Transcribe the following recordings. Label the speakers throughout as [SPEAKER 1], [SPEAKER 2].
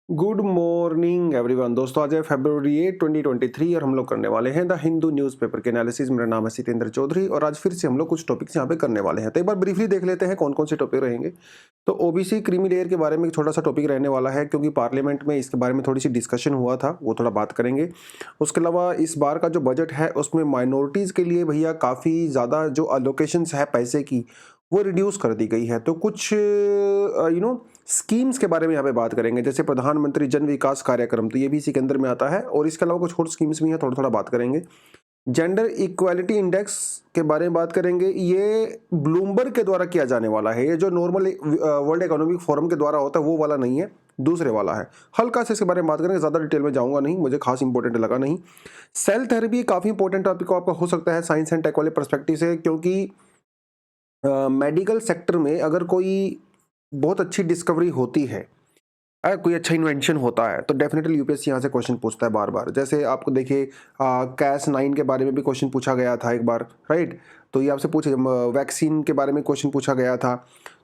[SPEAKER 1] Good morning everyone. दोस्तों आज है फरवरी 8 2023 और हम लोग करने वाले हैं द हिंदू न्यूज़पेपर के एनालिसिस। मेरा नाम है सितेंद्र चौधरी और आज फिर से हम लोग कुछ टॉपिक्स यहाँ पे करने वाले हैं। तो एक बार ब्रीफली देख लेते हैं कौन कौन से टॉपिक रहेंगे। तो ओबीसी क्रीमी लेयर के बारे में एक छोटा सा टॉपिक रहने वाला है, क्योंकि पार्लियामेंट में इसके बारे में थोड़ी सी डिस्कशन हुआ था, वो थोड़ा बात करेंगे। उसके अलावा इस बार का जो बजट है उसमें माइनॉरिटीज़ के लिए भैया काफ़ी ज़्यादा जो अलोकेशंस है पैसे की, वो रिड्यूस कर दी गई है। तो कुछ स्कीम्स के बारे में यहाँ पे बात करेंगे, जैसे प्रधानमंत्री जन विकास कार्यक्रम, तो ये भी इसी के अंदर में आता है। और इसके अलावा कुछ और स्कीम्स भी हैं, थोड़ा थोड़ा बात करेंगे। जेंडर इक्वालिटी इंडेक्स के बारे में बात करेंगे। ये ब्लूमबर्ग के द्वारा किया जाने वाला है। ये जो नॉर्मल वर्ल्ड इकोनॉमिक फोरम के द्वारा होता है वो वाला नहीं है, दूसरे वाला है। हल्का से इसके बारे में बात करेंगे, ज़्यादा डिटेल में जाऊंगा नहीं, मुझे खास इंपॉर्टेंट लगा नहीं। सेल थेरेपी काफ़ी इंपॉर्टेंट टॉपिक आपका हो सकता है साइंस एंड टेक वाले परस्पेक्टिव से, क्योंकि मेडिकल सेक्टर में अगर कोई बहुत अच्छी डिस्कवरी होती है, कोई अच्छा इन्वेंशन होता है, तो डेफिनेटली यूपीएससी यहाँ से क्वेश्चन पूछता है बार बार। जैसे आपको देखिए कैस 9 के बारे में भी क्वेश्चन पूछा गया था एक बार, राइट। तो ये आपसे पूछे, वैक्सीन के बारे में क्वेश्चन पूछा गया था,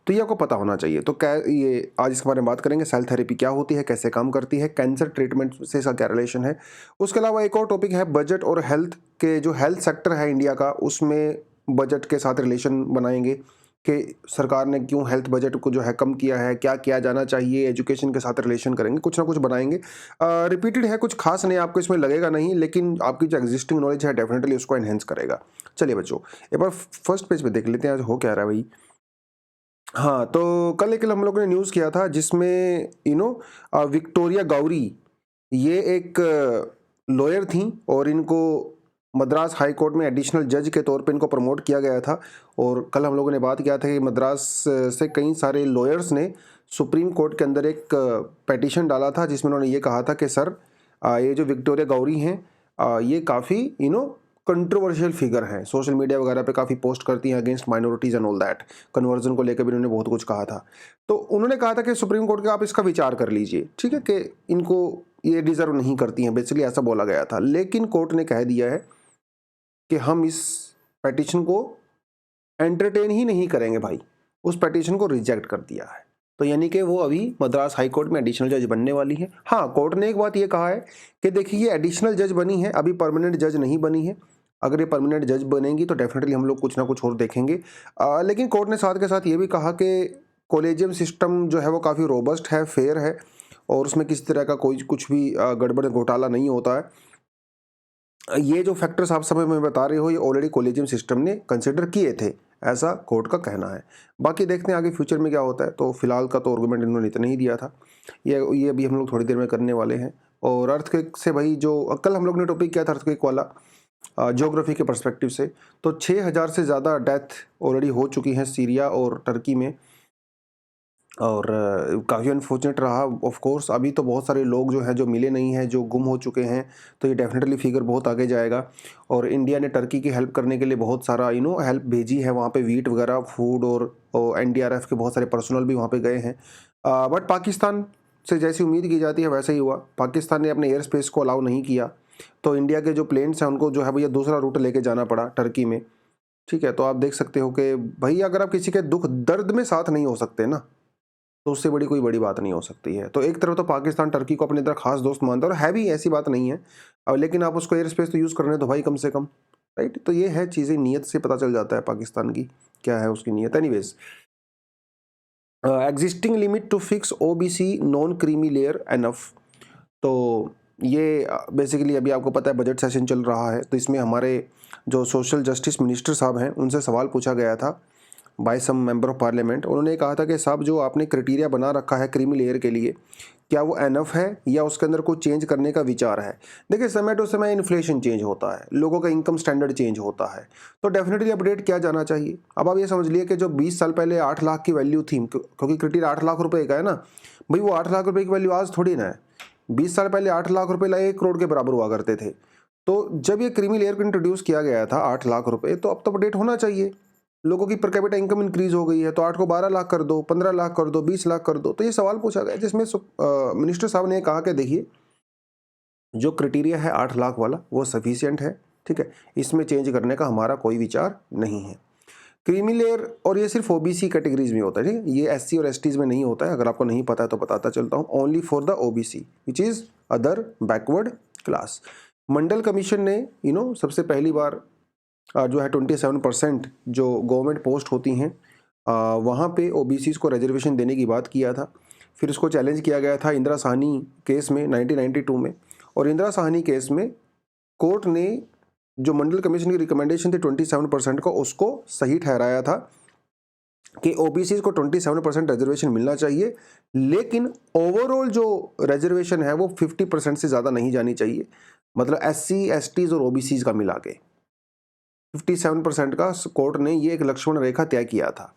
[SPEAKER 1] तो ये आपको पता होना चाहिए। तो क्या ये आज इसके बारे में बात करेंगे। सेल थेरेपी क्या होती है, कैसे काम करती है, कैंसर ट्रीटमेंट से इसका क्या रिलेशन है। उसके अलावा एक और टॉपिक है बजट और हेल्थ के, जो हेल्थ सेक्टर है इंडिया का, उसमें बजट के साथ रिलेशन बनाएंगे कि सरकार ने क्यों हेल्थ बजट को जो है कम किया है, क्या किया जाना चाहिए, एजुकेशन के साथ रिलेशन करेंगे, कुछ ना कुछ बनाएंगे। रिपीटेड है, कुछ खास नहीं आपको इसमें लगेगा नहीं, लेकिन आपकी जो एग्जिस्टिंग नॉलेज है डेफिनेटली उसको एनहेंस करेगा। चलिए बच्चों, एक बार फर्स्ट पेज पे देख लेते हैं आज हो क्या रहा है भाई। हाँ, तो कल एक हम लोगों ने न्यूज़ किया था जिसमें विक्टोरिया गौरी, ये एक लॉयर थी और इनको मद्रास हाई कोर्ट में एडिशनल जज के तौर पे इनको प्रमोट किया गया था। और कल हम लोगों ने बात किया था कि मद्रास से कई सारे लॉयर्स ने सुप्रीम कोर्ट के अंदर एक पेटिशन डाला था, जिसमें उन्होंने ये कहा था कि सर ये जो विक्टोरिया गौरी हैं, ये काफ़ी कंट्रोवर्शियल फिगर हैं, सोशल मीडिया वगैरह पे काफ़ी पोस्ट करती हैं against minorities and all that. Conversion को लेकर भी उन्होंने बहुत कुछ कहा था। तो उन्होंने कहा था कि सुप्रीम कोर्ट का आप इसका विचार कर लीजिए, ठीक है, कि इनको ये डिज़र्व नहीं करती हैं, बेसिकली ऐसा बोला गया था। लेकिन कोर्ट ने कह दिया है कि हम इस पेटिशन को एंटरटेन ही नहीं करेंगे भाई, उस पेटिशन को रिजेक्ट कर दिया है। तो यानी कि वो अभी मद्रास हाई कोर्ट में एडिशनल जज बनने वाली है। हाँ, कोर्ट ने एक बात ये कहा है कि देखिए ये एडिशनल जज बनी है, अभी परमानेंट जज नहीं बनी है। अगर ये परमानेंट जज बनेंगी तो डेफिनेटली हम लोग कुछ ना कुछ और देखेंगे। लेकिन कोर्ट ने साथ के साथ ये भी कहा कि कॉलेजियम सिस्टम जो है वो काफ़ी रोबस्ट है, फेयर है, और उसमें किसी तरह का कोई कुछ भी गड़बड़ घोटाला नहीं होता है। ये जो फैक्टर्स आप समय में बता रहे हो, ये ऑलरेडी कॉलेजियम सिस्टम ने कंसिडर किए थे, ऐसा कोर्ट का कहना है। बाकी देखते हैं आगे फ्यूचर में क्या होता है। तो फिलहाल का तो आर्गूमेंट इन्होंने इतना ही दिया था, ये अभी हम लोग थोड़ी देर में करने वाले हैं। और अर्थक्वेक से भाई, जो कल हम लोग ने टॉपिक किया था अर्थक्वेक वाला, ज्योग्राफी के पर्सपेक्टिव से, तो 6000 से ज़्यादा डेथ ऑलरेडी हो चुकी हैं सीरिया और टर्की में। और काफ़ी अनफॉर्चुनेट रहा। ऑफ कोर्स अभी तो बहुत सारे लोग जो हैं जो मिले नहीं हैं, जो गुम हो चुके हैं, तो ये डेफिनेटली फिगर बहुत आगे जाएगा। और इंडिया ने टर्की की हेल्प करने के लिए बहुत सारा हेल्प भेजी है, वहाँ पे वीट वगैरह, फूड, और एनडीआरएफ के बहुत सारे पर्सनल भी वहाँ पे गए हैं। बट पाकिस्तान से जैसी उम्मीद की जाती है वैसा ही हुआ, पाकिस्तान ने अपने एयर स्पेस को अलाउ नहीं किया, तो इंडिया के जो प्लेन्स हैं उनको जो है भैया दूसरा रूट लेके जाना पड़ा टर्की में। ठीक है, तो आप देख सकते हो कि भाई अगर आप किसी के दुख दर्द में साथ नहीं हो सकते ना, तो उससे बड़ी कोई बड़ी बात नहीं हो सकती है। तो एक तरफ तो पाकिस्तान टर्की को अपनी तरह खास दोस्त मानता है, और है भी, ऐसी बात नहीं है। लेकिन आप उसको एयर स्पेस तो यूज़ करने दो भाई कम से कम, राइट। तो ये है चीज़ें, नीयत से पता चल जाता है पाकिस्तान की क्या है उसकी नीयत। Anyways, existing limit to fix OBC non creamy layer enough. तो ये बेसिकली अभी आपको पता है बजट सेशन चल रहा है, तो इसमें हमारे जो सोशल जस्टिस मिनिस्टर साहब हैं उनसे सवाल पूछा गया था by some member of parliament. उन्होंने कहा था कि साहब जो आपने क्राइटेरिया बना रखा है क्रीमी लेयर के लिए, क्या वो एनफ है या उसके अंदर कुछ चेंज करने का विचार है। देखिए, समय टू समय इन्फ्लेशन चेंज होता है, लोगों का इनकम स्टैंडर्ड चेंज होता है, तो डेफिनेटली अपडेट किया जाना चाहिए। अब आप ये समझ लिए कि जो 20 साल पहले 8 लाख की वैल्यू थी, क्योंकि क्राइटेरिया 8 लाख रुपए का है ना भाई, वो 8 लाख रुपए की वैल्यू आज थोड़ी ना है। 20 साल पहले 8 लाख रुपए 1 करोड़ के बराबर हुआ करते थे। तो जब ये क्रीमी लेयर को इंट्रोड्यूस किया गया था 8 लाख रुपए, तो अब तो अपडेट होना चाहिए। लोगों की पर कैपिटा इनकम इंक्रीज हो गई है, तो 8 को 12 लाख कर दो, 15 लाख कर दो, 20 लाख कर दो। तो ये सवाल पूछा गया, जिसमें मिनिस्टर साहब ने कहा कि देखिए जो क्राइटेरिया है 8 लाख वाला वो सफिशिएंट है, ठीक है, इसमें चेंज करने का हमारा कोई विचार नहीं है। क्रीमी लेयर, और ये सिर्फ ओबीसी कैटेगरीज में होता है, ठीक है, ये एससी और एसटीज में नहीं होता है। अगर आपको नहीं पता है तो बताता चलता हूँ, only for the OBC which is other backward class. Mandal commission ने सबसे पहली बार जो है 27% जो गवर्नमेंट पोस्ट होती हैं वहाँ पे ओबीसीज को रिजर्वेशन देने की बात किया था। फिर इसको चैलेंज किया गया था इंदिरा साहनी केस में 1992 में, और इंदिरा साहनी केस में कोर्ट ने जो मंडल कमीशन की रिकमेंडेशन थी 27% को, उसको सही ठहराया था कि ओबीसी को 27% रिजर्वेशन मिलना चाहिए, लेकिन ओवरऑल जो रिजर्वेशन है वो 50% से ज़्यादा नहीं जानी चाहिए। मतलब एससी, एसटीज और ओबीसी का मिला के 57% का कोर्ट ने ये एक लक्ष्मण रेखा तय किया था।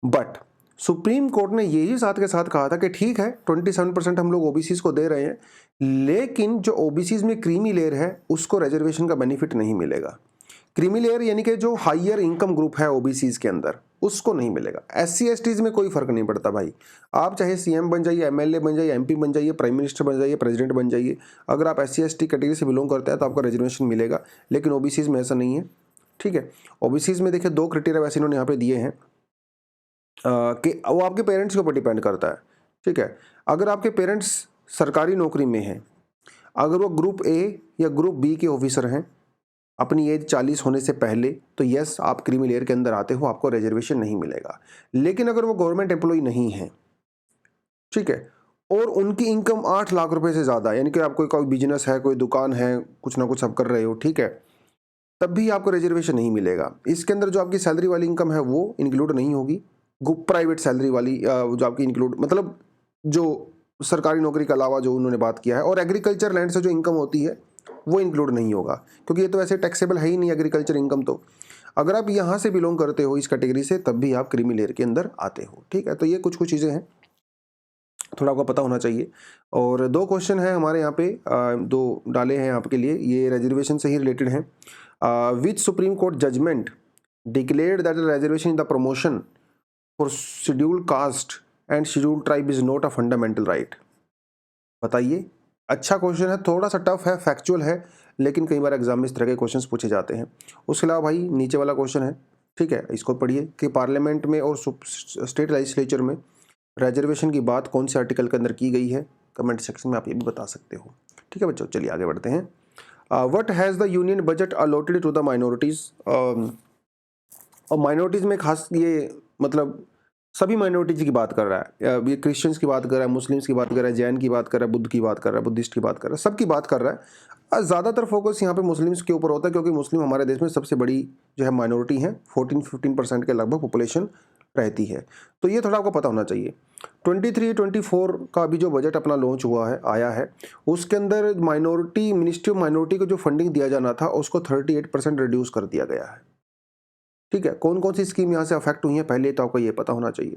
[SPEAKER 1] बट सुप्रीम कोर्ट ने यही साथ के साथ कहा था कि ठीक है 27% हम लोग ओबीसी को दे रहे हैं, लेकिन जो ओबीसी में क्रीमी लेयर है उसको रिजर्वेशन का बेनिफिट नहीं मिलेगा। क्रीमी लेयर यानी कि जो हायर इनकम ग्रुप है ओबीसी के अंदर, उसको नहीं मिलेगा। एससी एसटीज में कोई फर्क नहीं पड़ता भाई, आप चाहे सीएम बन जाइए, एमएलए बन जाइए, एमपी बन जाइए, प्राइम मिनिस्टर बन जाइए, प्रेसिडेंट बन जाइए, अगर आप एससी एसटी कैटेगरी से बिलोंग करते हैं तो आपको रिजर्वेशन मिलेगा। लेकिन ओबीसी में ऐसा नहीं है, ठीक है। ओबीसी में देखिए 2 क्राइटेरिया वैसे इन्होंने यहाँ पे दिए हैं कि वो आपके पेरेंट्स के ऊपर डिपेंड करता है, ठीक है। अगर आपके पेरेंट्स सरकारी नौकरी में हैं, अगर वो ग्रुप ए या ग्रुप बी के ऑफिसर हैं, अपनी एज 40 होने से पहले, तो यस आप क्रीमी लेयर के अंदर आते हो, आपको रिजर्वेशन नहीं मिलेगा। लेकिन अगर वो गवर्नमेंट एम्प्लॉय नहीं है, ठीक है, और उनकी इनकम 8 लाख रुपए से ज़्यादा, यानी कि आपको कोई बिजनेस है, कोई दुकान है, कुछ ना कुछ आप कर रहे हो, ठीक है, तब भी आपको रिजर्वेशन नहीं मिलेगा। इसके अंदर जो आपकी सैलरी वाली इनकम है वो इंक्लूड नहीं होगी, प्राइवेट सैलरी वाली जो आपकी इंक्लूड, मतलब जो सरकारी नौकरी के अलावा जो उन्होंने बात किया है, और एग्रीकल्चर लैंड से जो इनकम होती है वो इंक्लूड नहीं होगा, क्योंकि ये तो वैसे टैक्सेबल है ही नहीं एग्रीकल्चर इनकम। तो अगर आप यहाँ से बिलोंग करते हो इस कैटेगरी से, तब भी आप क्रीमी लेयर के अंदर आते हो, ठीक है। तो ये कुछ चीज़ें हैं, थोड़ा आपको पता होना चाहिए। और 2 क्वेश्चन हैं हमारे यहाँ पे, 2 डाले हैं आपके लिए, ये रिजर्वेशन से ही रिलेटेड हैं। Which Supreme Court judgement declared that the reservation in the promotion for scheduled caste and scheduled tribe is not a fundamental right? बताइए। अच्छा क्वेश्चन है, थोड़ा सा टफ है, फैक्चुअल है, लेकिन कई बार एग्जाम में इस तरह के क्वेश्चंस पूछे जाते हैं। उसके अलावा भाई नीचे वाला क्वेश्चन है, ठीक है, इसको पढ़िए कि पार्लियामेंट में और स्टेट लेजिस्लेचर में रिजर्वेशन की बात कौन से आर्टिकल के अंदर की गई है? कमेंट सेक्शन में आप ये भी बता सकते हो, ठीक है बच्चों। चलिए आगे बढ़ते हैं। What has the union budget allotted to the minorities? और माइनॉरिटीज़ में खास ये मतलब सभी माइनॉरिटीज की बात कर रहा है, ये क्रिश्चियंस की बात कर रहा है, मुस्लिम्स की बात कर रहा है, जैन की बात कर रहा है, बुद्ध की बात कर रहा है, बुद्धिस्ट की बात कर रहा है, सबकी बात कर रहा है। ज़्यादातर फोकस यहाँ पे मुस्लिम्स के ऊपर होता है, क्योंकि मुस्लिम हमारे देश में सबसे बड़ी जो है माइनॉरिटी है, 14-15% के लगभग पॉपुलेशन रहती है। तो ये थोड़ा आपको पता होना चाहिए। 23-24 का अभी जो बजट अपना लॉन्च हुआ है, आया है, उसके अंदर माइनॉरिटी, मिनिस्ट्री ऑफ माइनॉरिटी को जो फंडिंग दिया जाना था उसको 38% रिड्यूस कर दिया गया है, ठीक है। कौन कौन सी स्कीम यहाँ से अफेक्ट हुई है पहले तो आपको ये पता होना चाहिए।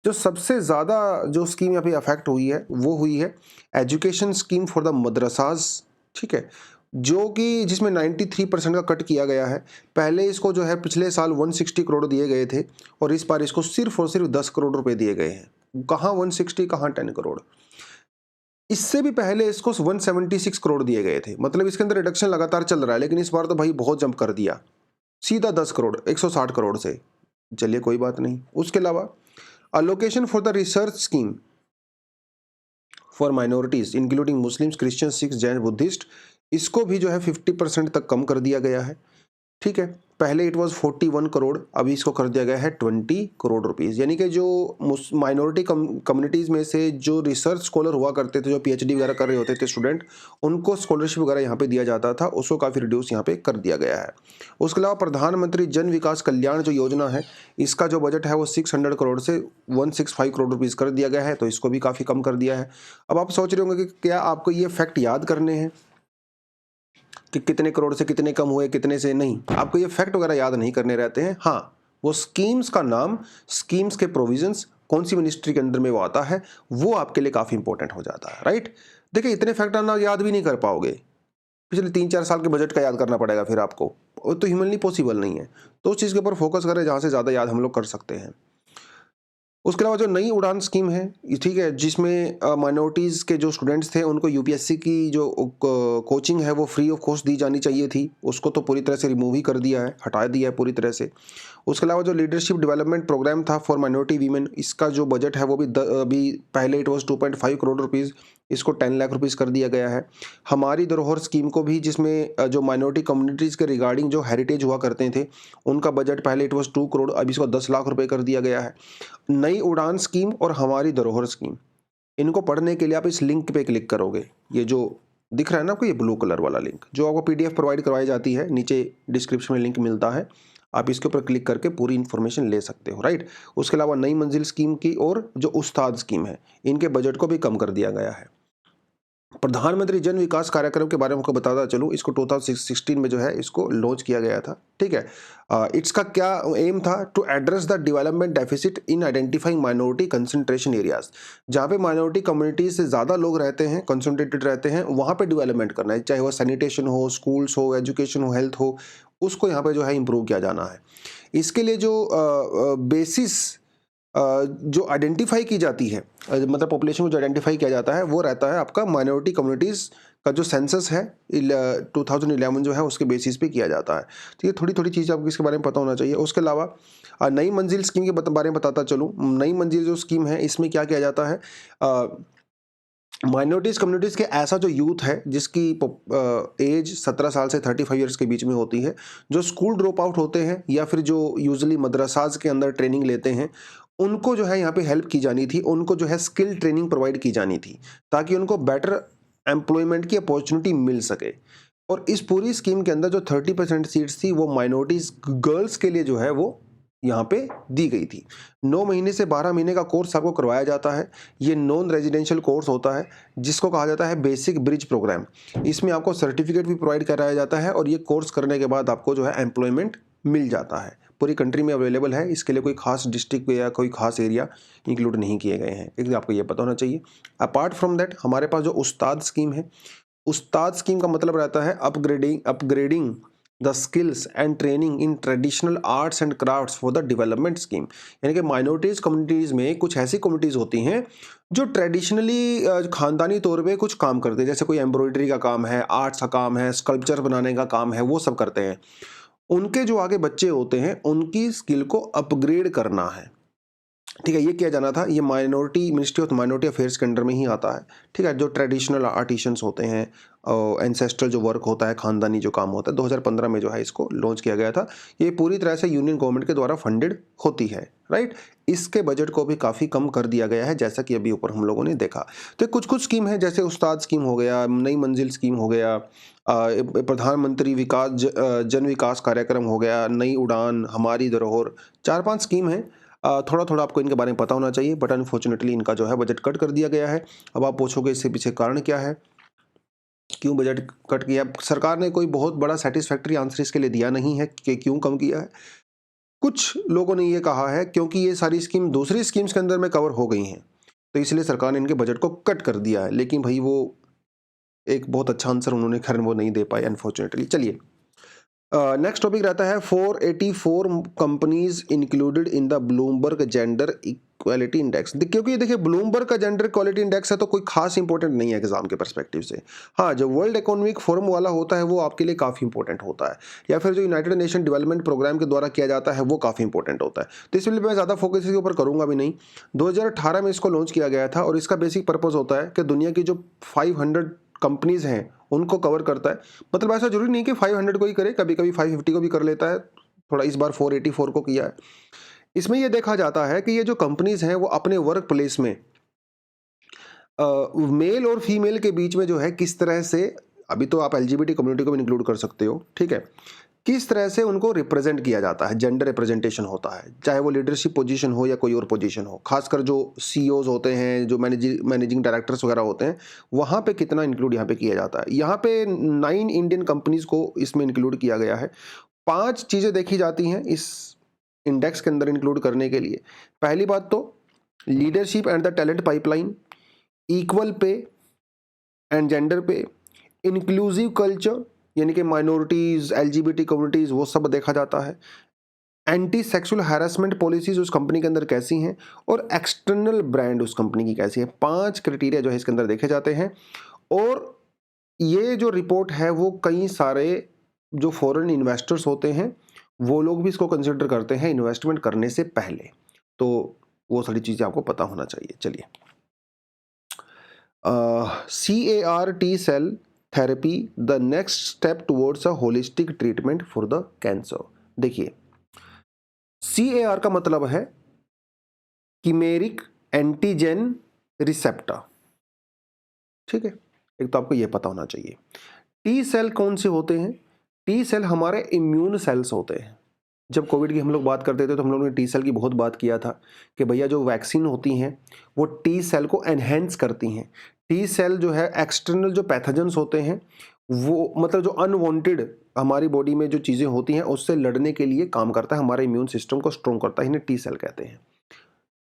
[SPEAKER 1] जो सबसे ज़्यादा जो स्कीम यहाँ पे अफेक्ट हुई है वो हुई है एजुकेशन स्कीम फॉर द मदरसाज, ठीक है, जो कि जिसमें 93% का कट किया गया है। पहले इसको जो है पिछले साल 160 करोड़ दिए गए थे, और इस बार इसको सिर्फ और सिर्फ 10 करोड़ रुपए दिए गए हैं। कहाँ 160, कहाँ 10 करोड़। इससे भी पहले इसको 176 करोड़ दिए गए थे, मतलब इसके अंदर रिडक्शन लगातार चल रहा है, लेकिन इस बार तो भाई बहुत जंप कर दिया, सीधा 10 करोड़ 160 करोड़ से। चलिए कोई बात नहीं। उसके अलावा allocation for the research scheme for minorities including Muslims, Christian, Sikhs, Jain, Buddhist, इसको भी जो है 50% तक कम कर दिया गया है, ठीक है। पहले इट वाज 41 करोड़, अभी इसको कर दिया गया है 20 करोड़ रुपीज़। यानी कि जो माइनॉरिटी कम्युनिटीज़ में से जो रिसर्च स्कॉलर हुआ करते थे, जो पीएचडी वगैरह कर रहे होते थे स्टूडेंट, उनको स्कॉलरशिप वगैरह यहाँ पे दिया जाता था, उसको काफ़ी रिड्यूस यहाँ पे कर दिया गया है। उसके अलावा प्रधानमंत्री जन विकास कल्याण जो योजना है, इसका जो बजट है वो 600 करोड़ से 165 करोड़ रुपीज़ कर दिया गया है, तो इसको भी काफ़ी कम कर दिया है। अब आप सोच रहे होंगे कि क्या आपको ये फैक्ट याद करने हैं कि कितने करोड़ से कितने कम हुए, कितने से नहीं, आपको ये फैक्ट वगैरह याद नहीं करने रहते हैं। हाँ, वो स्कीम्स का नाम, स्कीम्स के प्रोविजंस, कौन सी मिनिस्ट्री के अंदर में वो आता है, वो आपके लिए काफ़ी इंपॉर्टेंट हो जाता है, राइट। देखिए इतने फैक्ट ना याद भी नहीं कर पाओगे, पिछले 3-4 साल के बजट का याद करना पड़ेगा फिर आपको, वो तो ह्यूमनली पॉसिबल नहीं है। तो उस चीज़ के ऊपर फोकस करें जहाँ से ज़्यादा याद हम लोग कर सकते हैं। उसके अलावा जो नई उड़ान स्कीम है, ठीक है, जिसमें माइनॉरिटीज़ के जो स्टूडेंट्स थे उनको यूपीएससी की जो कोचिंग है वो फ्री ऑफ कॉस्ट दी जानी चाहिए थी, उसको तो पूरी तरह से रिमूव ही कर दिया है, हटा दिया है पूरी तरह से। उसके अलावा जो लीडरशिप डेवलपमेंट प्रोग्राम था फॉर माइनॉरिटी वीमेन, इसका जो बजट है वो भी अभी पहले इट वाज 2.5 करोड़ रुपीज़, इसको 10 लाख रुपीज़ कर दिया गया है। हमारी धरोहर स्कीम को भी, जिसमें जो माइनॉरिटी कम्युनिटीज़ के रिगार्डिंग जो हेरिटेज हुआ करते थे, उनका बजट पहले इट वाज 2 करोड़, अब इसको 10 लाख रुपए कर दिया गया है। नई उड़ान स्कीम और हमारी धरोहर स्कीम, इनको पढ़ने के लिए आप इस लिंक पे क्लिक करोगे, ये जो दिख रहा है ना आपको, ये ब्लू कलर वाला लिंक जो आपको पीडीएफ प्रोवाइड करवाई जाती है, नीचे डिस्क्रिप्शन में लिंक मिलता है, आप इसके ऊपर क्लिक करके पूरी इन्फॉर्मेशन ले सकते हो, राइट। उसके अलावा नई मंजिल स्कीम की और जो उस्ताद स्कीम है, इनके बजट को भी कम कर दिया गया है। प्रधानमंत्री जन विकास कार्यक्रम के बारे में आपको बताता चलूँ, इसको 2016 में जो है इसको लॉन्च किया गया था, ठीक है। इसका क्या एम था, to address the development deficit in identifying minority concentration areas, जहाँ पे माइनॉरिटी कम्युनिटीज से ज़्यादा लोग रहते हैं, कंसंट्रेटेड रहते हैं, वहाँ पे डेवलपमेंट करना है, चाहे वह सैनिटेशन हो, स्कूल्स हो, एजुकेशन हो, हेल्थ हो, उसको यहाँ पे जो है इम्प्रूव किया जाना है। इसके लिए जो बेसिस जो आइडेंटिफाई की जाती है, मतलब पॉपुलेशन को जो आइडेंटिफाई किया जाता है, वो रहता है आपका माइनॉरिटी कम्युनिटीज़ का जो सेंसस है 2011 जो है उसके बेसिस पे किया जाता है। तो ये थोड़ी थोड़ी चीज़ें आपको इसके बारे में पता होना चाहिए। उसके अलावा नई मंजिल स्कीम के बारे में बताता चलूँ। नई मंजिल जो स्कीम है, इसमें क्या किया जाता है, माइनॉरिटीज़ कम्युनिटीज़ के ऐसा जो यूथ है जिसकी एज 17 साल से 35 ईयर्स के बीच में होती है, जो स्कूल ड्रॉप आउट होते हैं या फिर जो यूजुअली मदरसाज के अंदर ट्रेनिंग लेते हैं, उनको जो है यहाँ पे हेल्प की जानी थी, उनको जो है स्किल ट्रेनिंग प्रोवाइड की जानी थी, ताकि उनको बेटर एम्प्लॉयमेंट की अपॉर्चुनिटी मिल सके। और इस पूरी स्कीम के अंदर जो 30% सीट्स थी, वो माइनॉरिटीज़ गर्ल्स के लिए जो है वो यहाँ पे दी गई थी। 9 महीने से 12 महीने का कोर्स आपको करवाया जाता है। ये नॉन रेजिडेंशियल कोर्स होता है, जिसको कहा जाता है बेसिक ब्रिज प्रोग्राम। इसमें आपको सर्टिफिकेट भी प्रोवाइड कराया जाता है और ये कोर्स करने के बाद आपको जो है एम्प्लॉयमेंट मिल जाता है। पूरी कंट्री में अवेलेबल है, इसके लिए कोई खास डिस्ट्रिक्ट या कोई खास एरिया इंक्लूड नहीं किए गए हैं, इसलिए आपको ये पता होना चाहिए। अपार्ट फ्रॉम दैट, हमारे पास जो उस्ताद स्कीम है, उस्ताद स्कीम का मतलब रहता है upgrading the skills and training in traditional arts and crafts for the development scheme. यानी कि माइनॉरिटीज कम्युनिटीज़ में कुछ ऐसी कम्युनिटीज़ होती हैं जो ट्रेडिशनली खानदानी तौर पे कुछ काम करते हैं, जैसे कोई एम्ब्रॉयडरी का काम है, आर्ट्स का काम है, स्कल्पचर बनाने का काम है, वो सब करते हैं। उनके जो आगे बच्चे होते हैं, उनकी स्किल को अपग्रेड करना है, ठीक है, ये किया जाना था। ये minority ministry of minority affairs के अंडर में ही आता है, ठीक है। जो ट्रेडिशनल आर्टिशंस होते हैं, एंसेस्ट्रल जो वर्क होता है, खानदानी जो काम होता है, 2015 में जो है इसको लॉन्च किया गया था। ये पूरी तरह से यूनियन गवर्नमेंट के द्वारा फंडेड होती है, राइट। इसके बजट को भी काफ़ी कम कर दिया गया है, जैसा कि अभी ऊपर हम लोगों ने देखा। तो कुछ कुछ स्कीम है, जैसे उस्ताद स्कीम हो गया, नई मंजिल स्कीम हो गया, प्रधानमंत्री जन विकास कार्यक्रम हो गया, नई उड़ान, हमारी धरोहर, 4-5 स्कीम है। थोड़ा थोड़ा आपको इनके बारे में पता होना चाहिए, बट अनफॉर्चुनेटली इनका जो है बजट कट कर दिया गया है। अब आप पूछोगे इसके पीछे कारण क्या है, क्यों बजट कट किया? सरकार ने कोई बहुत बड़ा सेटिस्फैक्टरी आंसर इसके लिए दिया नहीं है कि क्यों कम किया है। कुछ लोगों ने ये कहा है क्योंकि ये सारी स्कीम दूसरी स्कीम्स के अंदर में कवर हो गई हैं, तो इसलिए सरकार ने इनके बजट को कट कर दिया है। लेकिन भाई वो एक बहुत अच्छा आंसर उन्होंने खैर वो नहीं दे पाए अनफॉर्चुनेटली। चलिए, नेक्स्ट टॉपिक रहता है 484 companies included in the Bloomberg gender equality index. क्योंकि देखिए, ब्लूमबर्ग का जेंडर इक्वालिटी इंडेक्स है तो कोई खास इंपॉर्टेंट नहीं है एग्जाम के परस्पेक्टिव से। हाँ, जो वर्ल्ड इकोनॉमिक फोरम वाला होता है वो आपके लिए काफ़ी इंपॉर्टेंट होता है, या फिर जो यूनाइटेड नेशन डेवलपमेंट प्रोग्राम के द्वारा किया जाता है वो काफ़ी इंपॉर्टेंट होता है। तो इसलिए मैं ज़्यादा फोकस इसके ऊपर करूंगा भी नहीं। 2018 में इसको लॉन्च किया गया था और इसका बेसिक पर्पज़ होता है कि दुनिया की जो 500 कंपनीज हैं उनको कवर करता है। मतलब ऐसा जरूरी नहीं कि 500 को ही करे, कभी कभी 550 को भी कर लेता है, थोड़ा इस बार 484 को किया है। इसमें यह देखा जाता है कि ये जो कंपनीज हैं वो अपने वर्क प्लेस में मेल और फीमेल के बीच में जो है किस तरह से, अभी तो आप एलजीबीटी कम्युनिटी को भी इंक्लूड कर सकते हो, ठीक है, किस तरह से उनको रिप्रेजेंट किया जाता है, जेंडर रिप्रेजेंटेशन होता है, चाहे वो लीडरशिप पोजीशन हो या कोई और पोजीशन हो। खासकर जो सीईओज होते हैं, जो मैनेजिंग डायरेक्टर्स वगैरह होते हैं, वहाँ पे कितना इंक्लूड यहाँ पे किया जाता है। यहाँ पे 9 इंडियन कंपनीज को इसमें इंक्लूड किया गया है। 5 चीज़ें देखी जाती हैं इस इंडेक्स के अंदर इंक्लूड करने के लिए। पहली बात तो leadership and the talent pipeline, equal pay and gender पे, इंक्लूसिव कल्चर यानी कि माइनॉरिटीज़, एलजीबीटी कम्युनिटीज़, वो सब देखा जाता है। एंटी सेक्सुअल हैरेसमेंट पॉलिसीज उस कंपनी के अंदर कैसी हैं और एक्सटर्नल ब्रांड उस कंपनी की कैसी है। 5 क्राइटेरिया जो है इसके अंदर देखे जाते हैं और ये जो रिपोर्ट है वो कई सारे जो फॉरेन इन्वेस्टर्स होते हैं वो लोग भी इसको कंसिडर करते हैं इन्वेस्टमेंट करने से पहले, तो वो सारी चीज़ें आपको पता होना चाहिए। चलिए, CAR T cell therapy the next step towards a holistic treatment for the cancer. देखिए, CAR का मतलब है कीमेरिक एंटीजन रिसेप्टर, ठीक है, एक तो आपको ये पता होना चाहिए। टी सेल कौन से होते हैं? टी सेल हमारे इम्यून सेल्स होते हैं। जब कोविड की हम लोग बात करते थे तो हम लोगों ने टी सेल की बहुत बात किया था कि भैया जो वैक्सीन होती हैं वो टी सेल को एनहेंस करती हैं। टी सेल जो है एक्सटर्नल जो पैथोजेंस होते हैं वो मतलब जो अनवांटेड हमारी बॉडी में जो चीज़ें होती हैं उससे लड़ने के लिए काम करता है, हमारे इम्यून सिस्टम को स्ट्रॉन्ग करता है, इन्हें टी सेल कहते हैं।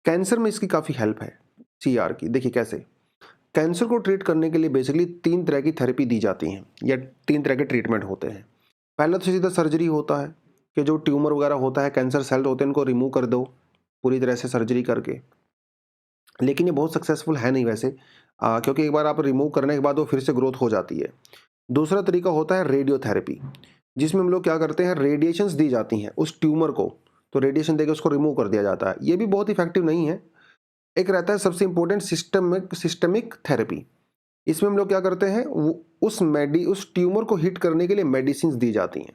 [SPEAKER 1] कैंसर में इसकी काफ़ी हेल्प है CAR की। देखिए कैसे, कैंसर को ट्रीट करने के लिए बेसिकली 3 तरह की थेरेपी दी जाती हैं या 3 तरह के ट्रीटमेंट होते हैं। पहला तो सीधा सर्जरी होता है कि जो ट्यूमर वगैरह होता है, कैंसर सेल होते हैं, उनको रिमूव कर दो पूरी तरह से सर्जरी करके। लेकिन ये बहुत सक्सेसफुल है नहीं वैसे, क्योंकि एक बार आप रिमूव करने के बाद वो फिर से ग्रोथ हो जाती है। दूसरा तरीका होता है रेडियोथेरेपी, जिसमें हम लोग क्या करते हैं, रेडिएशंस दी जाती हैं उस ट्यूमर को, तो रेडिएशन देकर उसको रिमूव कर दिया जाता है। ये भी बहुत इफेक्टिव नहीं है। एक रहता है सबसे इंपॉर्टेंट सिस्टमिक थेरेपी। इसमें हम लोग क्या करते हैं, उस ट्यूमर को हिट करने के लिए मेडिसिन दी जाती हैं।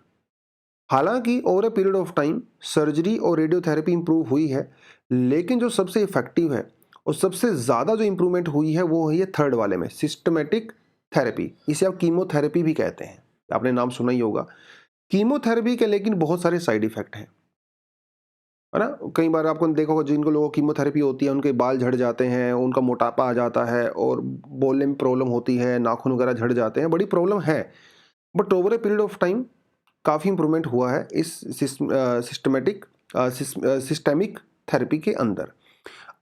[SPEAKER 1] हालांकि over a period of time surgery और रेडियोथेरेपी इंप्रूव हुई है, लेकिन जो सबसे इफेक्टिव है और सबसे ज़्यादा जो इंप्रूवमेंट हुई है वो है थर्ड वाले में, सिस्टमेटिक थेरेपी। इसे आप कीमोथेरेपी भी कहते हैं, आपने नाम सुना ही होगा। कीमोथेरेपी के लेकिन बहुत सारे साइड इफेक्ट हैं, है ना। कई बार आपको देखा होगा जिनको लोगों को कीमोथेरेपी होती है उनके बाल झड़ जाते हैं, उनका मोटापा आ जाता है और बोलने में प्रॉब्लम होती है, नाखून वगैरह झड़ जाते हैं, बड़ी प्रॉब्लम है। But over a period of time काफ़ी इंप्रूवमेंट हुआ है इस सिस्टेमिक थेरेपी के अंदर।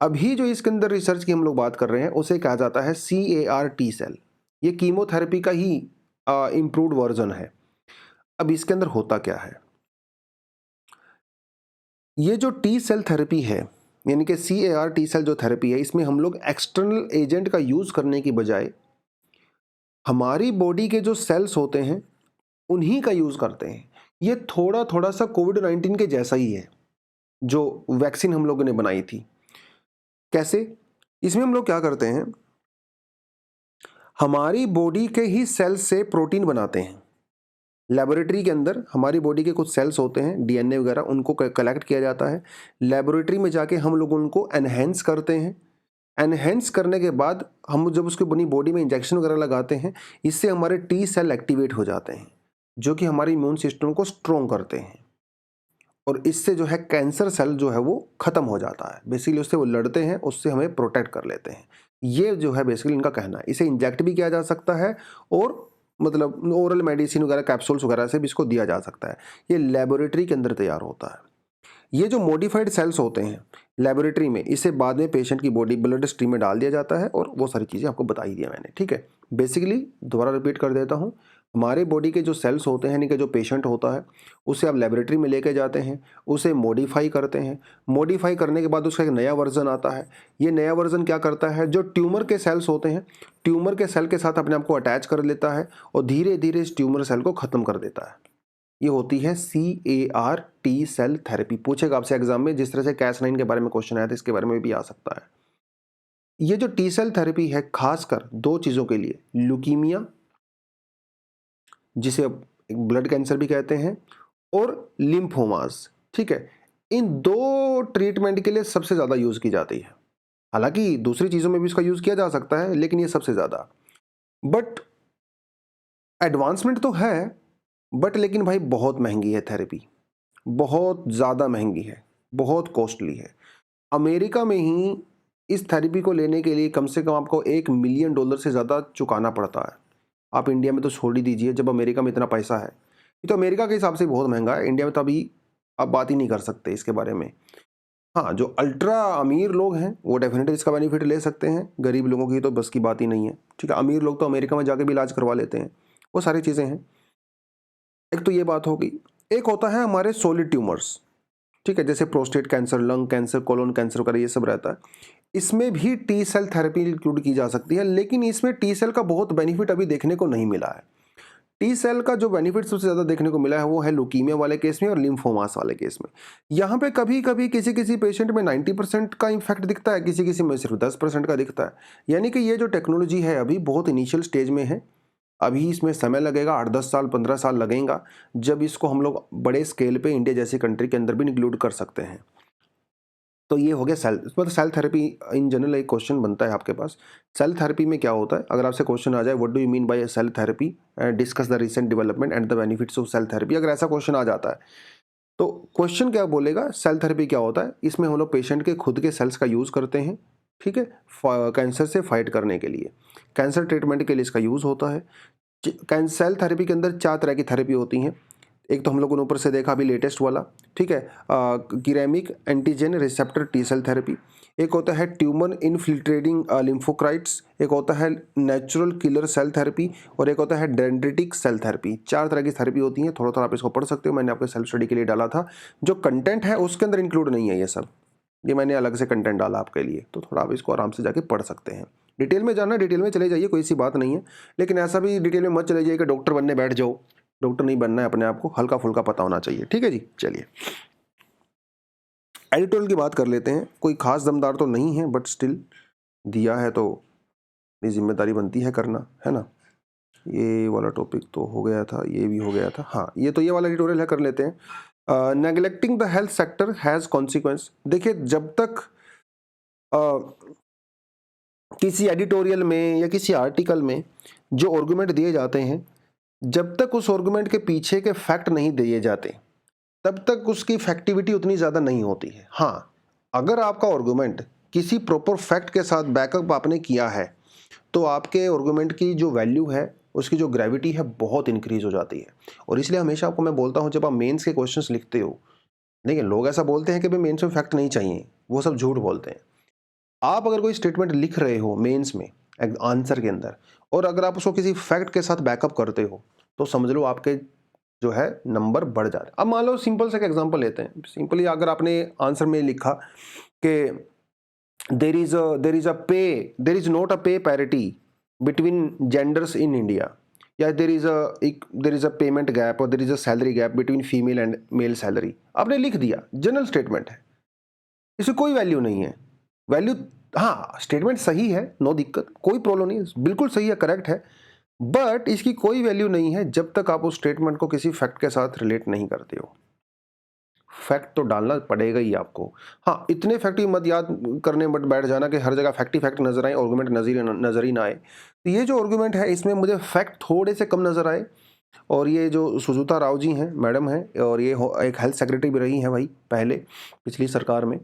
[SPEAKER 1] अभी जो इसके अंदर रिसर्च की हम लोग बात कर रहे हैं उसे कहा जाता है CAR T सेल। ये कीमोथेरेपी का ही इम्प्रूव्ड वर्जन है। अब इसके अंदर होता क्या है, ये जो टी सेल थेरेपी है यानी कि CAR T सेल जो थेरेपी है, इसमें हम लोग एक्सटर्नल एजेंट का यूज़ करने की बजाय हमारी बॉडी के जो सेल्स होते हैं उन्हीं का यूज़ करते हैं। ये थोड़ा थोड़ा सा कोविड-19 के जैसा ही है जो वैक्सीन हम लोगों ने बनाई थी। कैसे? इसमें हम लोग क्या करते हैं, हमारी बॉडी के ही सेल्स से प्रोटीन बनाते हैं। लेबोरेटरी के अंदर हमारी बॉडी के कुछ सेल्स होते हैं, DNA वगैरह, उनको कलेक्ट किया जाता है। लेबोरेटरी में जाके हम लोग उनको एनहेंस करते हैं। एनहेंस करने के बाद हम जब उसके बनी बॉडी में इंजेक्शन वगैरह लगाते हैं, इससे हमारे टी सेल एक्टिवेट हो जाते हैं जो कि हमारे इम्यून सिस्टम को स्ट्रॉन्ग करते हैं और इससे जो है कैंसर सेल जो है वो ख़त्म हो जाता है। बेसिकली उससे वो लड़ते हैं, उससे हमें प्रोटेक्ट कर लेते हैं। ये जो है बेसिकली इनका कहना है। इसे इंजेक्ट भी किया जा सकता है और मतलब ओरल मेडिसिन वगैरह कैप्सूल्स वगैरह से भी इसको दिया जा सकता है। ये लेबोरेटरी के अंदर तैयार होता है। ये जो मॉडिफाइड सेल्स होते हैं लेबोरेटरी में, इसे बाद में पेशेंट की बॉडी ब्लड स्ट्रीम में डाल दिया जाता है और वो सारी चीज़ें आपको बता ही दिया मैंने, ठीक है। बेसिकली दोबारा रिपीट कर देता हूँ, हमारे बॉडी के जो सेल्स होते हैं यानी कि जो पेशेंट होता है उसे आप लेबोरेटरी में लेके जाते हैं, उसे मॉडिफाई करते हैं। मॉडिफाई करने के बाद उसका एक नया वर्जन आता है। ये नया वर्जन क्या करता है, जो ट्यूमर के सेल्स होते हैं, ट्यूमर के सेल के साथ अपने आप को अटैच कर लेता है और धीरे धीरे इस ट्यूमर सेल को ख़त्म कर देता है। ये होती है CAR T सेल थेरेपी। पूछेगा आपसे एग्जाम में, जिस तरह से Cas9 के बारे में क्वेश्चन आया था इसके बारे में भी आ सकता है। ये जो टी सेल थेरेपी है खासकर 2 चीज़ों के लिए, ल्यूकीमिया जिसे अब ब्लड कैंसर भी कहते हैं और लिम्फोमास, ठीक है। इन 2 ट्रीटमेंट के लिए सबसे ज़्यादा यूज़ की जाती है। हालांकि दूसरी चीज़ों में भी इसका यूज़ किया जा सकता है लेकिन ये सबसे ज़्यादा। बट एडवांसमेंट तो है, बट लेकिन भाई बहुत महंगी है थेरेपी, बहुत ज़्यादा महंगी है, बहुत कॉस्टली है। अमेरिका में ही इस थेरेपी को लेने के लिए कम से कम आपको $1 मिलियन से ज़्यादा चुकाना पड़ता है। आप इंडिया में तो छोड़ ही दीजिए, जब अमेरिका में इतना पैसा है। ये तो अमेरिका के हिसाब से बहुत महंगा है, इंडिया में तो अभी आप बात ही नहीं कर सकते इसके बारे में। हाँ, जो अल्ट्रा अमीर लोग हैं वो डेफिनेटली इसका बेनिफिट ले सकते हैं, गरीब लोगों की तो बस की बात ही नहीं है, ठीक है। अमीर लोग तो अमेरिका में जाके भी इलाज करवा लेते हैं, वो सारी चीज़ें हैं। एक तो ये बात होगी। एक होता है हमारे सॉलिड ट्यूमर्स। ठीक है, जैसे prostate cancer, lung cancer, colon cancer वगैरह ये सब रहता है, इसमें भी टी सेल थेरेपी इंक्लूड की जा सकती है। लेकिन इसमें टी सेल का बहुत बेनिफिट अभी देखने को नहीं मिला है। टी सेल का जो बेनिफिट सबसे ज़्यादा देखने को मिला है वो है ल्यूकीमिया वाले केस में और लिम्फोमास वाले केस में। यहाँ पे कभी कभी किसी किसी पेशेंट में 90% का इफेक्ट दिखता है, किसी किसी में सिर्फ 10% का दिखता है। यानी कि ये जो टेक्नोलॉजी है अभी बहुत इनिशियल स्टेज में है, अभी इसमें समय लगेगा, 8-10 साल 15 साल लगेगा जब इसको हम लोग बड़े स्केल पे इंडिया जैसी कंट्री के अंदर भी इंक्लूड कर सकते हैं। तो ये हो गया सेल, मतलब सेल थेरेपी इन जनरल एक क्वेश्चन बनता है आपके पास, सेल थेरेपी में क्या होता है। अगर आपसे क्वेश्चन आ जाए what do you mean by cell therapy, discuss the recent development and the benefits of cell therapy, अगर ऐसा क्वेश्चन आ जाता है तो क्वेश्चन क्या बोलेगा, सेल थेरेपी क्या होता है। इसमें हम लोग पेशेंट के खुद के सेल्स का यूज़ करते हैं, ठीक है, कैंसर से फाइट करने के लिए, कैंसर ट्रीटमेंट के लिए इसका यूज़ होता है। सेल थेरेपी के अंदर 4 तरह की थेरेपी होती हैं। एक तो हम लोगों ने ऊपर से देखा अभी लेटेस्ट वाला, ठीक है, किरेमिक antigen receptor T cell therapy. एक होता है ट्यूमर इनफिल्ट्रेटिंग लिम्फोक्राइट्स, एक होता है नेचुरल किलर सेल थेरेपी और एक होता है डेंड्रिटिक सेल थेरेपी। 4 तरह की थेरेपी होती हैं, थोड़ा थोड़ा आप इसको पढ़ सकते हो, मैंने आपके सेल्फ स्टडी के लिए डाला था। जो कंटेंट है उसके अंदर इंक्लूड नहीं है ये सब, ये मैंने अलग से कंटेंट डाला आपके लिए, तो थोड़ा आप इसको आराम से जाके पढ़ सकते हैं। डिटेल में जानना डिटेल में चले जाइए, कोई सी बात नहीं है, लेकिन ऐसा भी डिटेल में मत चले जाइए कि डॉक्टर बनने बैठ जाओ। डॉक्टर नहीं बनना है, अपने आप को हल्का फुल्का पता होना चाहिए, ठीक है जी। चलिए एडिटोरियल की बात कर लेते हैं। कोई खास दमदार तो नहीं है, बट स्टिल दिया है तो ये जिम्मेदारी बनती है करना, है ना। ये वाला टॉपिक तो हो गया था, ये भी हो गया था, हाँ ये तो ये वाला एडिटोरियल है, कर लेते हैं। Neglecting the health sector has consequence. देखिए जब तक किसी एडिटोरियल में या किसी आर्टिकल में जो आर्गुमेंट दिए जाते हैं, जब तक उस आर्गुमेंट के पीछे के फैक्ट नहीं दिए जाते तब तक उसकी इफेक्टिविटी उतनी ज़्यादा नहीं होती है। हाँ, अगर आपका आर्गुमेंट किसी प्रॉपर फैक्ट के साथ बैकअप आपने किया है तो आपके आर्गुमेंट की जो वैल्यू है, उसकी जो ग्रेविटी है, बहुत इंक्रीज हो जाती है। और इसलिए हमेशा आपको मैं बोलता हूँ जब आप मेंस के क्वेश्चंस लिखते हो, देखिए लोग ऐसा बोलते हैं कि भाई मेंस में फैक्ट नहीं चाहिए, वो सब झूठ बोलते हैं। आप अगर कोई स्टेटमेंट लिख रहे हो मेंस में आंसर के अंदर, और अगर आप उसको किसी फैक्ट के साथ बैकअप करते हो, तो समझ लो आपके जो है नंबर बढ़ जा रहे हैं। अब मान लो सिंपल से एक एग्जांपल लेते हैं, सिंपली अगर आपने आंसर में लिखा कि there is not a pay parity between genders in India, या there is a payment gap और there is a salary gap between female and male salary, आपने लिख दिया, जनरल स्टेटमेंट है, इसमें कोई वैल्यू नहीं है। वैल्यू, हाँ स्टेटमेंट सही है, नो दिक्कत, कोई प्रॉब्लम नहीं, बिल्कुल सही है, करेक्ट है, बट इसकी कोई वैल्यू नहीं है जब तक आप उस स्टेटमेंट को किसी फैक्ट के साथ रिलेट नहीं करते हो। फैक्ट तो डालना पड़ेगा ही आपको। हाँ, इतने फैक्ट ही मत याद करने मत बैठ जाना कि हर जगह फैक्ट ही फैक्ट नजर आए, आर्गुमेंट नजर ही ना आए। तो ये जो आर्गुमेंट है इसमें मुझे फैक्ट थोड़े से कम नजर आए। और ये जो सुजुता राव जी हैं, मैडम हैं, और ये एक हेल्थ सेक्रेटरी भी रही हैं भाई पहले पिछली सरकार में,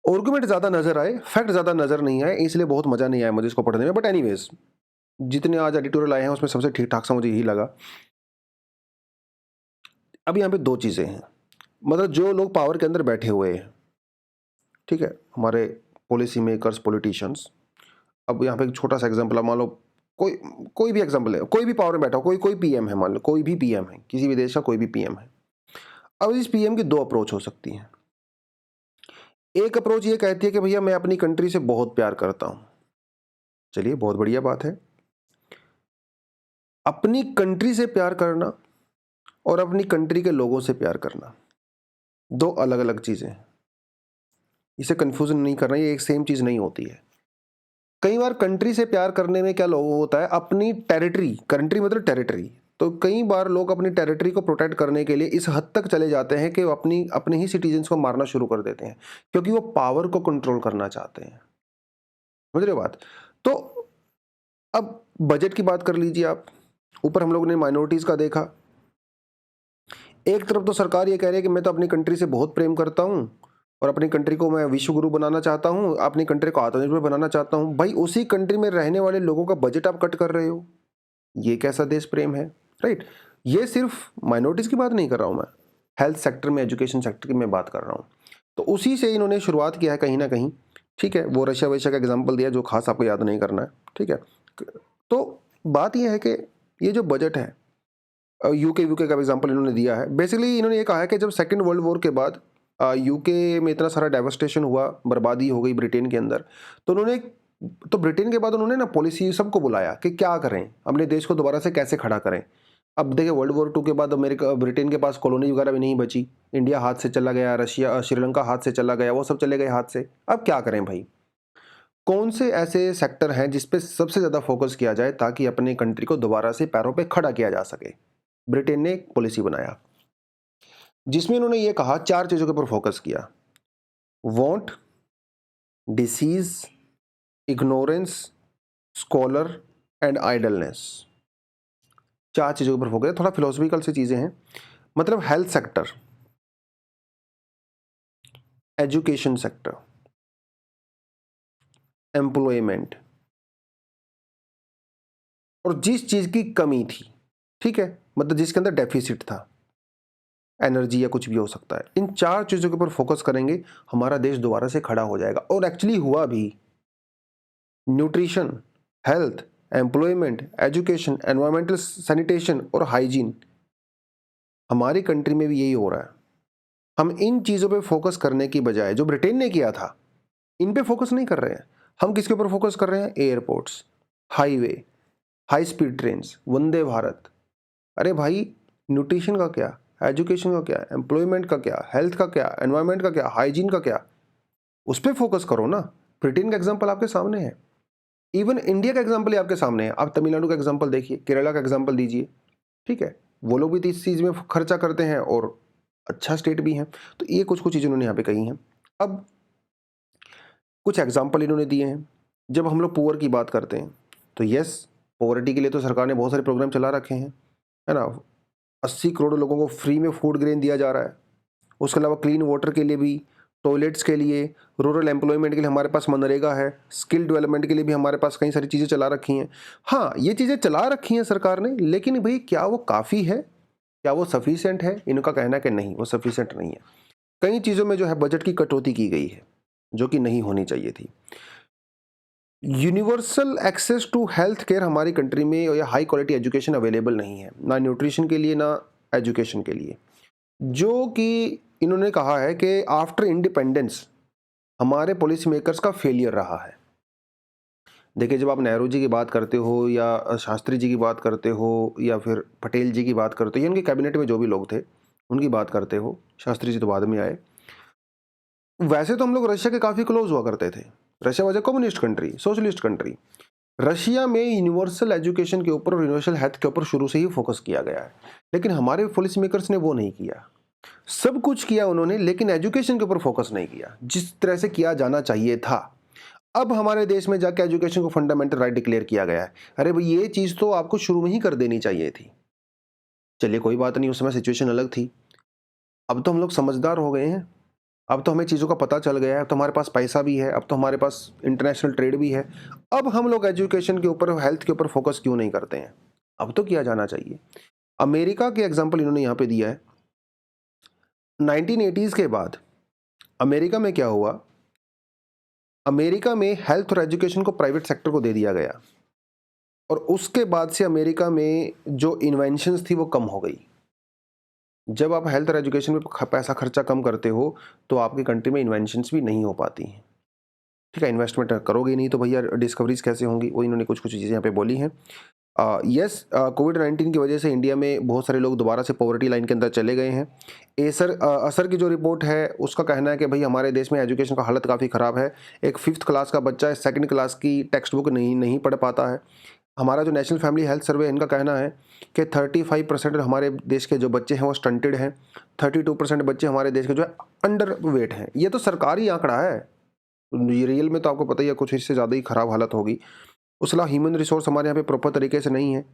[SPEAKER 1] आर्गुमेंट ज़्यादा नजर आए, फैक्ट ज़्यादा नजर नहीं आए, इसलिए बहुत मज़ा नहीं आया मुझे इसको पढ़ने में। बट एनीवेज, जितने आज एडिटोरियल आए हैं उसमें सबसे ठीक ठाक सा मुझे यही लगा। अब यहाँ पे 2 चीज़ें हैं, मतलब जो लोग पावर के अंदर बैठे हुए हैं, ठीक है, हमारे पॉलिसी मेकर्स, पॉलिटिशियंस। अब यहाँ पे एक छोटा सा एग्जांपल, मान लो कोई भी एग्जांपल है, कोई भी पावर में बैठा हो, कोई पीएम है, मान लो कोई भी पीएम है, किसी भी देश का कोई भी पीएम है। अब इस पीएम की 2 अप्रोच हो सकती हैं। एक अप्रोच ये कहती है कि भैया मैं अपनी कंट्री से बहुत प्यार करता हूँ, चलिए बहुत बढ़िया बात है। अपनी कंट्री से प्यार करना और अपनी कंट्री के लोगों से प्यार करना 2 अलग अलग चीज़ें हैं, इसे कंफ्यूजन नहीं करना, ये एक सेम चीज़ नहीं होती है। कई बार कंट्री से प्यार करने में क्या लोगों होता है, अपनी टेरिटरी, कंट्री मतलब टेरिटरी, तो कई बार लोग अपनी टेरिटरी को प्रोटेक्ट करने के लिए इस हद तक चले जाते हैं कि वो अपने ही सिटीजन्स को मारना शुरू कर देते हैं, क्योंकि वो पावर को कंट्रोल करना चाहते हैं। समझ रहे हो बात। तो अब बजट की बात कर लीजिए आप, ऊपर हम लोगों ने माइनॉरिटीज का देखा। एक तरफ तो सरकार ये कह रही है कि मैं तो अपनी कंट्री से बहुत प्रेम करता हूँ और अपनी कंट्री को मैं विश्व गुरु बनाना चाहता हूँ, अपनी कंट्री को आत्मनिर्भर बनाना चाहता हूँ। भाई उसी कंट्री में रहने वाले लोगों का बजट आप कट कर रहे हो, ये कैसा देश प्रेम है, राइट। ये सिर्फ माइनॉरिटीज की बात नहीं कर रहा हूँ मैं, हेल्थ सेक्टर में, एजुकेशन सेक्टर की मैं बात कर रहा हूँ। तो उसी से इन्होंने शुरुआत किया है कहीं ना कहीं, ठीक है। वो रशिया वशिया का एग्जाम्पल दिया जो खास आपको याद नहीं करना है, ठीक है। तो बात यह है कि ये जो बजट है, यूके का एग्जाम्पल इन्होंने दिया है। बेसिकली इन्होंने ये कहा है कि जब सेकेंड वर्ल्ड वॉर के बाद यूके में इतना सारा डेवस्टेशन हुआ, बर्बादी हो गई ब्रिटेन के अंदर, तो ब्रिटेन के बाद उन्होंने ना पॉलिसी सबको बुलाया कि क्या करें, अपने देश को दोबारा से कैसे खड़ा करें। अब देखिए वर्ल्ड वॉर 2 के बाद अमेरिका ब्रिटेन के पास कॉलोनी वगैरह भी नहीं बची, इंडिया हाथ से चला गया, रशिया श्रीलंका हाथ से चला गया, वो सब चले गए हाथ से। अब क्या करें भाई, कौन से ऐसे सेक्टर हैं जिस पे सबसे ज़्यादा फोकस किया जाए ताकि अपने कंट्री को दोबारा से पैरों पे खड़ा किया जा सके। ब्रिटेन ने एक पॉलिसी बनाया जिसमें उन्होंने ये कहा, 4 चीज़ों के ऊपर फोकस किया: want, disease, ignorance, scholar and idleness. 4 चीज़ों के ऊपर फोकस है, थोड़ा फिलोसफिकल सी चीज़ें हैं। मतलब health sector, education sector, employment, और जिस चीज़ की कमी थी, ठीक है, मतलब जिसके अंदर डेफिसिट था, एनर्जी या कुछ भी हो सकता है, इन 4 चीज़ों के ऊपर फोकस करेंगे, हमारा देश दोबारा से खड़ा हो जाएगा। और एक्चुअली हुआ भी। Nutrition, health, employment, education, environmental sanitation और हाइजीन, हमारी कंट्री में भी यही हो रहा है। हम इन चीज़ों पे फोकस करने की बजाय जो ब्रिटेन ने किया था, इन पे फोकस नहीं कर रहे हैं। हम किसके ऊपर फोकस कर रहे हैं? Airports, highway, high speed trains, Vande Bharat. अरे भाई, न्यूट्रिशन का क्या, एजुकेशन का क्या, एम्प्लॉयमेंट का क्या, हेल्थ का क्या, एनवायरमेंट का क्या, हाइजीन का क्या, उस पर फोकस करो ना। ब्रिटेन का एग्जाम्पल आपके सामने है, इवन इंडिया का एग्जाम्पल ही आपके सामने है। आप तमिलनाडु का एग्जाम्पल देखिए, केरला का एग्जाम्पल दीजिए, ठीक है, वो लोग भी तो इस चीज़ में खर्चा करते हैं और अच्छा स्टेट भी हैं। तो ये कुछ कुछ चीज़ें उन्होंने यहाँ पे कही हैं। अब कुछ एग्जाम्पल इन्होंने दिए हैं। जब हम लोग पुअर की बात करते हैं तो यस, पॉवर्टी के लिए तो सरकार ने बहुत सारे प्रोग्राम चला रखे हैं, है ना। 80 करोड़ लोगों को फ्री में फूड ग्रेन दिया जा रहा है। उसके अलावा क्लीन वाटर के लिए भी, टॉयलेट्स के लिए, रूरल एम्प्लॉयमेंट के लिए हमारे पास मनरेगा है, स्किल डेवलपमेंट के लिए भी हमारे पास कई सारी चीज़ें चला रखी हैं। हाँ, ये चीज़ें चला रखी हैं सरकार ने, लेकिन भाई क्या वो काफ़ी है? क्या वो सफिशिएंट है? इनका कहना है कि नहीं, वो सफिशिएंट नहीं है। कई चीज़ों में जो है बजट की कटौती की गई है, जो कि नहीं होनी चाहिए थी। Universal access to health care हमारी कंट्री में या हाई क्वालिटी एजुकेशन अवेलेबल नहीं है, ना न्यूट्रिशन के लिए ना एजुकेशन के लिए। जो कि इन्होंने कहा है कि आफ्टर इंडिपेंडेंस हमारे पॉलिसी मेकर्स का फेलियर रहा है। देखिए, जब आप नेहरू जी की बात करते हो या शास्त्री जी की बात करते हो या फिर पटेल जी की बात करते हो या उनके कैबिनेट में जो भी लोग थे उनकी बात करते हो, शास्त्री जी तो बाद में आए। वैसे तो हम लोग रशिया के काफ़ी क्लोज हुआ करते थे। Russia was a communist country, socialist country. Russia में यूनिवर्सल एजुकेशन के ऊपर और यूनिवर्सल हेल्थ के ऊपर शुरू से ही फोकस किया गया है, लेकिन हमारे पॉलिसी मेकर्स ने वो नहीं किया। सब कुछ किया उन्होंने, लेकिन एजुकेशन के ऊपर फोकस नहीं किया जिस तरह से किया जाना चाहिए था। अब हमारे देश में जाके एजुकेशन को फंडामेंटल राइट डिक्लेयर किया गया है। अरे भाई, ये चीज़ तो आपको शुरू में ही कर देनी चाहिए थी। चलिए कोई बात नहीं, उस समय सिचुएशन अलग थी। अब तो हम लोग समझदार हो गए हैं, अब तो हमें चीज़ों का पता चल गया है, अब तो हमारे पास पैसा भी है, अब तो हमारे पास इंटरनेशनल ट्रेड भी है। अब हम लोग एजुकेशन के ऊपर, हेल्थ के ऊपर फोकस क्यों नहीं करते हैं? अब तो किया जाना चाहिए। अमेरिका के एग्जाम्पल इन्होंने यहाँ पे दिया है। 1980s के बाद अमेरिका में क्या हुआ? अमेरिका में हेल्थ और एजुकेशन को प्राइवेट सेक्टर को दे दिया गया और उसके बाद से अमेरिका में जो इन्वेंशंस थी वो कम हो गई। जब आप हेल्थ और एजुकेशन में पैसा खर्चा कम करते हो तो आपकी कंट्री में इन्वेंशंस भी नहीं हो पाती हैं, ठीक है। इन्वेस्टमेंट करोगे नहीं तो भैया डिस्कवरीज कैसे होंगी? वो इन्होंने कुछ कुछ चीज़ें यहाँ पे बोली हैं। यस, कोविड-19 की वजह से इंडिया में बहुत सारे लोग दोबारा से पॉवर्टी लाइन के अंदर चले गए हैं। असर की जो रिपोर्ट है उसका कहना है कि भाई हमारे देश में एजुकेशन का हालत काफ़ी ख़राब है। एक 5th क्लास का बच्चा 2nd क्लास की टेक्स्ट बुक नहीं पढ़ पाता है। हमारा जो नेशनल फैमिली हेल्थ सर्वे, इनका कहना है कि 35% हमारे देश के जो बच्चे हैं वो स्टंटेड हैं, 32% बच्चे हमारे देश के जो है अंडर वेट हैं। ये तो सरकारी आंकड़ा है, रियल में तो आपको पता ही है कुछ इससे ज़्यादा ही ख़राब हालत होगी। उसके अलावा ह्यूमन रिसोर्स हमारे यहाँ पे प्रॉपर तरीके से नहीं है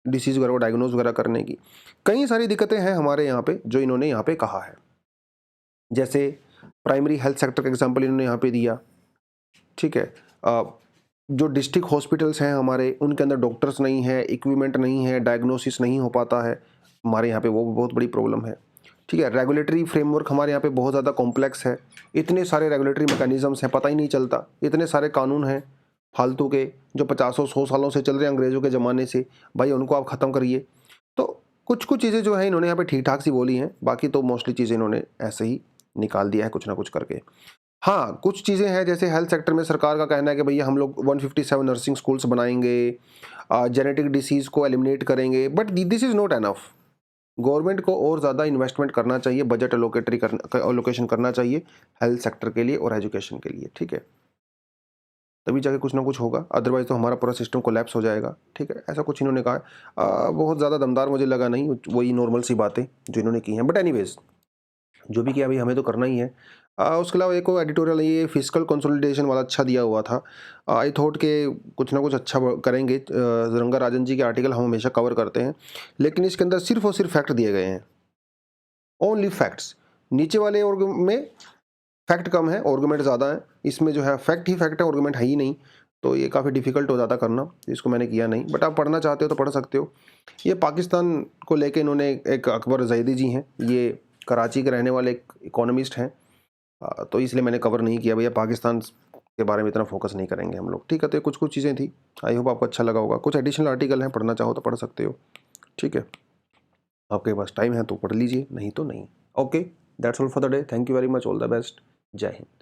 [SPEAKER 1] डिसीज़ वगैरह को डायग्नोज वगैरह करने की। कई सारी दिक्कतें हैं हमारे यहाँ पे जो इन्होंने यहाँ पे कहा है। जैसे प्राइमरी हेल्थ सेक्टर का एग्जांपल इन्होंने यहाँ पे दिया, ठीक है। जो डिस्ट्रिक्ट हॉस्पिटल्स हैं हमारे, उनके अंदर डॉक्टर्स नहीं है, इक्विपमेंट नहीं है, डायग्नोसिस नहीं हो पाता है हमारे यहाँ पे, वो बहुत बड़ी प्रॉब्लम है, ठीक है। रेगुलेटरी फ्रेमवर्क हमारे यहाँ पे बहुत ज़्यादा कॉम्प्लेक्स है। इतने सारे रेगुलेटरी मैकेनिज़म्स हैं, पता ही नहीं चलता। इतने सारे कानून हैं फालतू के जो 50-100 सालों से चल रहे हैं अंग्रेज़ों के ज़माने से, भाई उनको आप ख़त्म करिए। तो कुछ कुछ चीज़ें जो है इन्होंने यहाँ पे ठीक ठाक सी बोली हैं, बाकी तो मोस्टली चीज़ें इन्होंने ऐसे ही निकाल दिया है कुछ ना कुछ करके। हाँ, कुछ चीज़ें हैं जैसे हेल्थ सेक्टर में सरकार का कहना है कि भैया हम लोग 157 नर्सिंग स्कूल्स बनाएँगे, जेनेटिक डिसीज़ को एलिमिनेट करेंगे, but this is not enough. Government को और ज़्यादा इन्वेस्टमेंट करना चाहिए, बजट एलोकेशन करना चाहिए हेल्थ सेक्टर के लिए और एजुकेशन के लिए, ठीक है? तभी जाके कुछ ना कुछ होगा, अदरवाइज़ तो हमारा पूरा सिस्टम कोलैप्स हो जाएगा, ठीक है? ऐसा कुछ इन्होंने कहा है। बहुत ज़्यादा दमदार मुझे लगा नहीं, वही नॉर्मल सी बातें जो इन्होंने की हैं, बट एनीवेज़ जो भी किया अभी हमें तो करना ही है। उसके अलावा एक और एडिटोरियल ये फिस्कल कंसोलिडेशन वाला अच्छा दिया हुआ था। आई थॉट के कुछ ना कुछ अच्छा करेंगे। रंगा राजन जी के आर्टिकल हम हमेशा कवर करते हैं, लेकिन इसके अंदर सिर्फ और सिर्फ फैक्ट दिए गए हैं, ओनली फैक्ट्स। नीचे वाले ऑर्ग में फैक्ट कम है, आर्गुमेंट ज़्यादा है। इसमें जो है फैक्ट ही फैक्ट है, आर्गुमेंट है ही नहीं, तो ये काफ़ी डिफिकल्ट हो जाता करना, इसको मैंने किया नहीं। बट आप पढ़ना चाहते हो तो पढ़ सकते हो। ये पाकिस्तान को लेके इन्होंने एक अकबर ज़ैदी जी हैं, ये कराची के रहने वाले एक इकोनॉमिस्ट हैं, तो इसलिए मैंने कवर नहीं किया। भैया पाकिस्तान के बारे में इतना फोकस नहीं करेंगे हम लोग, ठीक है? तो ये कुछ चीज़ें थी, आई होप आपको अच्छा लगा होगा। कुछ एडिशनल आर्टिकल हैं, पढ़ना चाहो तो पढ़ सकते हो, ठीक है? आपके पास टाइम है तो पढ़ लीजिए, नहीं तो नहीं। Okay, that's all for the day. Thank you very much, all the best, जय हिंद।